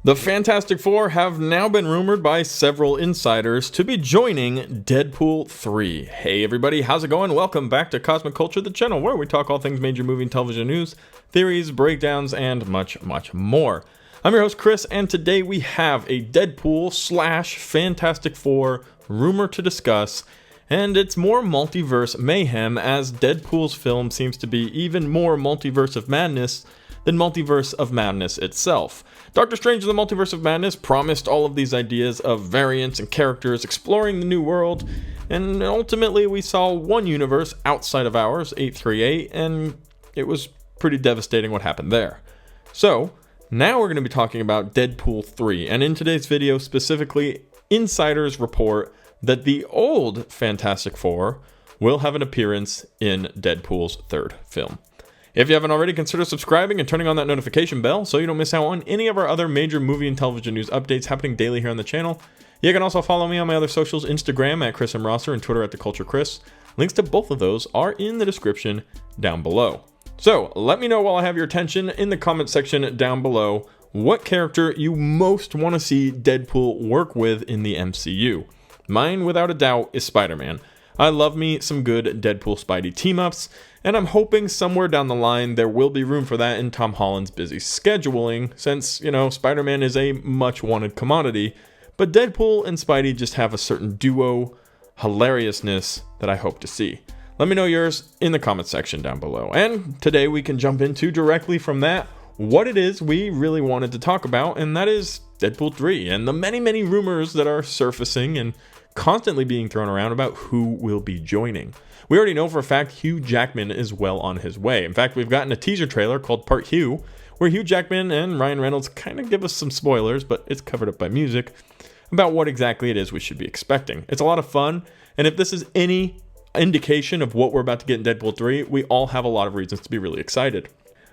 The Fantastic Four have now been rumored by several insiders to be joining Deadpool 3. Hey everybody, how's it going? Welcome back to Cosmic Culture, the channel where we talk all things major movie and television news, theories, breakdowns, and much, much more. I'm your host Chris, and today we have a Deadpool / Fantastic Four rumor to discuss, and it's more multiverse mayhem as Deadpool's film seems to be even more multiverse of madness than Multiverse of Madness itself. Doctor Strange in the Multiverse of Madness promised all of these ideas of variants and characters exploring the new world, and ultimately we saw one universe outside of ours, 838, and it was pretty devastating what happened there. So, now we're going to be talking about Deadpool 3, and in today's video specifically, insiders report that the old Fantastic Four will have an appearance in Deadpool's third film. If you haven't already, consider subscribing and turning on that notification bell so you don't miss out on any of our other major movie and television news updates happening daily here on the channel. You can also follow me on my other socials, Instagram at Chris M. Rosser and Twitter at TheCultureChris. Links to both of those are in the description down below. So let me know while I have your attention in the comment section down below what character you most want to see Deadpool work with in the MCU. Mine, without a doubt, is Spider-Man. I love me some good Deadpool Spidey team-ups, and I'm hoping somewhere down the line there will be room for that in Tom Holland's busy scheduling, since, Spider-Man is a much-wanted commodity, but Deadpool and Spidey just have a certain duo hilariousness that I hope to see. Let me know yours in the comment section down below, and today we can jump into directly from that what it is we really wanted to talk about, and that is Deadpool 3, and the many rumors that are surfacing and constantly being thrown around about who will be joining. We already know for a fact Hugh Jackman is well on his way. In fact, we've gotten a teaser trailer called Part Hugh, where Hugh Jackman and Ryan Reynolds kind of give us some spoilers, but it's covered up by music, about what exactly it is we should be expecting. It's a lot of fun, and if this is any indication of what we're about to get in Deadpool 3, we all have a lot of reasons to be really excited.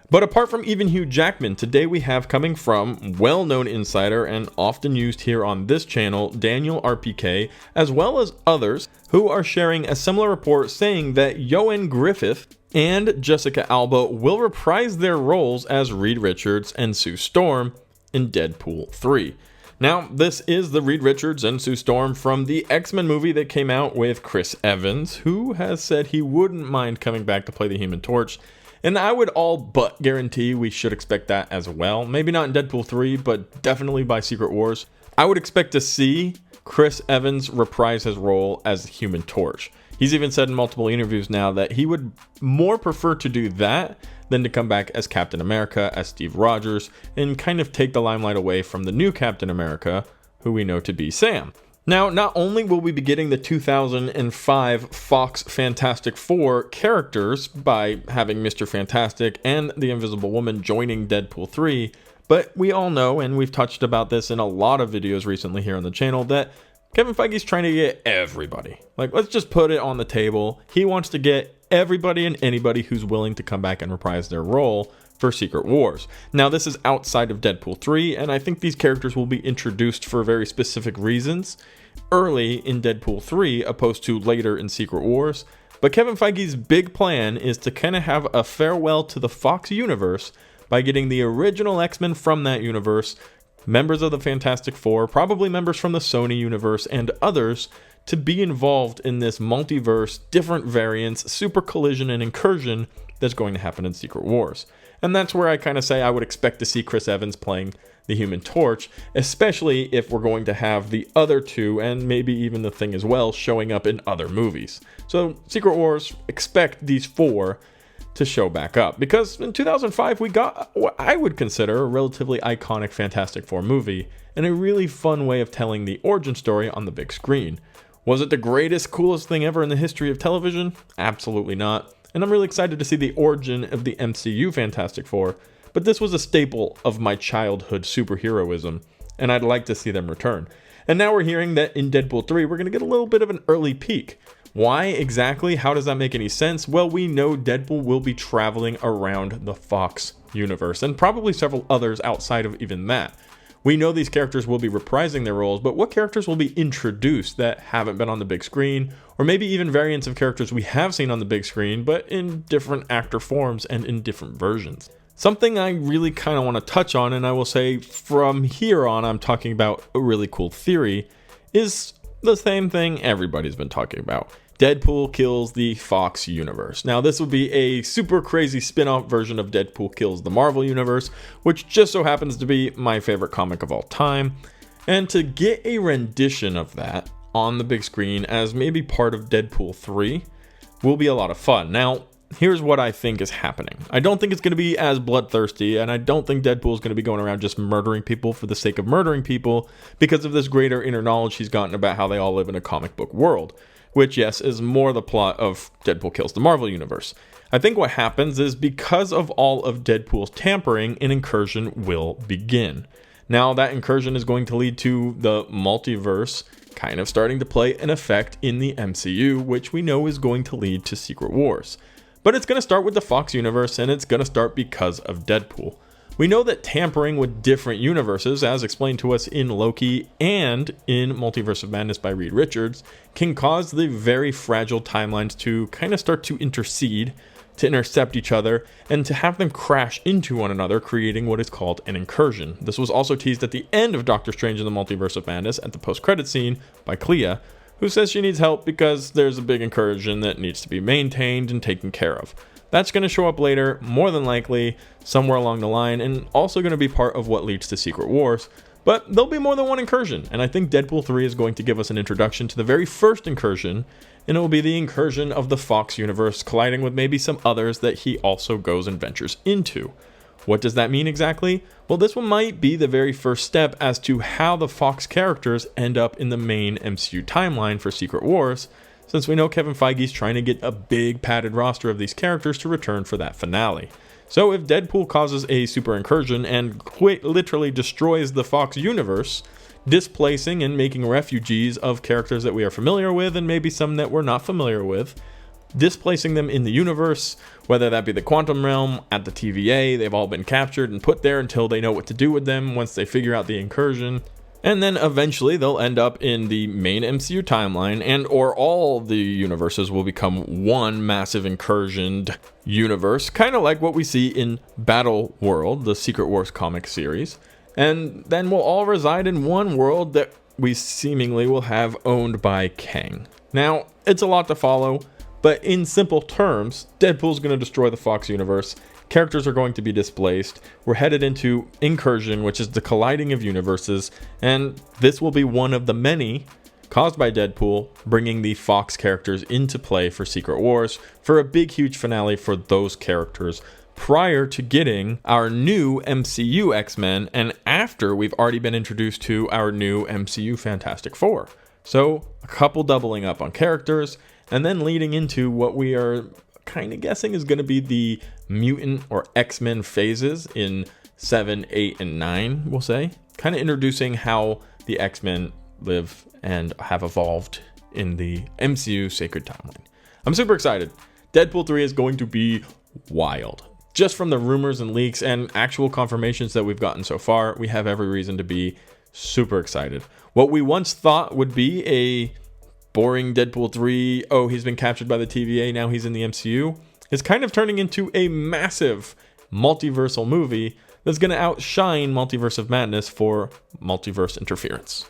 But apart from even Hugh Jackman, today we have coming from well-known insider and often used here on this channel, Daniel RPK, as well as others who are sharing a similar report saying that Ioan Gruffudd and Jessica Alba will reprise their roles as Reed Richards and Sue Storm in Deadpool 3. Now, this is the Reed Richards and Sue Storm from the X-Men movie that came out with Chris Evans, who has said he wouldn't mind coming back to play the Human Torch. And I would all but guarantee we should expect that as well. Maybe not in Deadpool 3, but definitely by Secret Wars. I would expect to see Chris Evans reprise his role as the Human Torch. He's even said in multiple interviews now that he would more prefer to do that than to come back as Captain America, as Steve Rogers, and kind of take the limelight away from the new Captain America, who we know to be Sam. Now, not only will we be getting the 2005 Fox Fantastic Four characters by having Mr. Fantastic and the Invisible Woman joining Deadpool 3, but we all know, and we've touched about this in a lot of videos recently here on the channel, that Kevin Feige's trying to get everybody. Let's just put it on the table. He wants to get everybody and anybody who's willing to come back and reprise their role for Secret Wars. Now, this is outside of Deadpool 3, and I think these characters will be introduced for very specific reasons early in Deadpool 3 opposed to later in Secret Wars. But Kevin Feige's big plan is to kind of have a farewell to the Fox universe by getting the original X-Men from that universe, members of the Fantastic Four, probably members from the Sony universe, and others to be involved in this multiverse, different variants, super collision and incursion that's going to happen in Secret Wars. And that's where I kind of say I would expect to see Chris Evans playing the Human Torch, especially if we're going to have the other two, and maybe even the Thing as well, showing up in other movies. So Secret Wars, expect these four to show back up, because in 2005 we got what I would consider a relatively iconic Fantastic Four movie, and a really fun way of telling the origin story on the big screen. Was it the greatest, coolest thing ever in the history of television? Absolutely not. And I'm really excited to see the origin of the MCU Fantastic Four, but this was a staple of my childhood superheroism, and I'd like to see them return. And now we're hearing that in Deadpool 3, we're going to get a little bit of an early peek. Why exactly? How does that make any sense? Well, we know Deadpool will be traveling around the Fox universe, and probably several others outside of even that. We know these characters will be reprising their roles, but what characters will be introduced that haven't been on the big screen, or maybe even variants of characters we have seen on the big screen, but in different actor forms and in different versions? Something I really kind of want to touch on, and I will say from here on I'm talking about a really cool theory, is the same thing everybody's been talking about. Deadpool kills the Fox universe. Now this would be a super crazy spin-off version of Deadpool kills the Marvel universe, which just so happens to be my favorite comic of all time. And to get a rendition of that on the big screen as maybe part of Deadpool 3 will be a lot of fun. Now, here's what I think is happening. I don't think it's going to be as bloodthirsty, and I don't think Deadpool is going to be going around just murdering people for the sake of murdering people because of this greater inner knowledge he's gotten about how they all live in a comic book world, which, yes, is more the plot of Deadpool kills the Marvel universe. I think what happens is because of all of Deadpool's tampering, an incursion will begin. Now, that incursion is going to lead to the multiverse kind of starting to play an effect in the MCU, which we know is going to lead to Secret Wars. But it's going to start with the Fox universe, and it's going to start because of Deadpool. We know that tampering with different universes, as explained to us in Loki and in Multiverse of Madness by Reed Richards, can cause the very fragile timelines to kind of start to intercede, to intercept each other, and to have them crash into one another, creating what is called an incursion. This was also teased at the end of Doctor Strange in the Multiverse of Madness at the post-credit scene by Clea, who says she needs help because there's a big incursion that needs to be maintained and taken care of. That's going to show up later, more than likely, somewhere along the line, and also going to be part of what leads to Secret Wars. But there'll be more than one incursion, and I think Deadpool 3 is going to give us an introduction to the very first incursion, and it will be the incursion of the Fox universe colliding with maybe some others that he also goes and ventures into. What does that mean exactly? Well, this one might be the very first step as to how the Fox characters end up in the main MCU timeline for Secret Wars, since we know Kevin Feige's trying to get a big padded roster of these characters to return for that finale. So if Deadpool causes a super incursion and literally destroys the Fox universe, displacing and making refugees of characters that we are familiar with and maybe some that we're not familiar with, displacing them in the universe, whether that be the quantum realm, at the TVA, they've all been captured and put there until they know what to do with them once they figure out the incursion. And then eventually they'll end up in the main MCU timeline, and or all the universes will become one massive incursioned universe, kind of like what we see in Battle World, the Secret Wars comic series. And then we'll all reside in one world that we seemingly will have owned by Kang. Now, it's a lot to follow, but in simple terms, Deadpool's going to destroy the Fox universe. Characters are going to be displaced. We're headed into Incursion, which is the colliding of universes, and this will be one of the many caused by Deadpool, bringing the Fox characters into play for Secret Wars for a big, huge finale for those characters prior to getting our new MCU X-Men and after we've already been introduced to our new MCU Fantastic Four. So a couple doubling up on characters and then leading into what we are kind of guessing is going to be the mutant or X-Men phases in 7, 8, and 9, we'll say. Kind of introducing how the X-Men live and have evolved in the MCU Sacred Timeline. I'm super excited. Deadpool 3 is going to be wild. Just from the rumors and leaks and actual confirmations that we've gotten so far, we have every reason to be super excited. What we once thought would be a boring Deadpool 3, oh, he's been captured by the TVA, now he's in the MCU, is kind of turning into a massive multiversal movie that's going to outshine Multiverse of Madness for multiverse interference.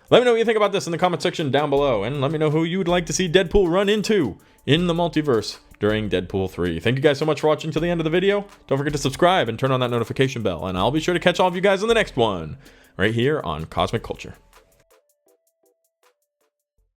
Let me know what you think about this in the comment section down below, and let me know who you would like to see Deadpool run into in the multiverse during Deadpool 3. Thank you guys so much for watching to the end of the video. Don't forget to subscribe and turn on that notification bell, and I'll be sure to catch all of you guys in the next one, right here on Cosmic Culture.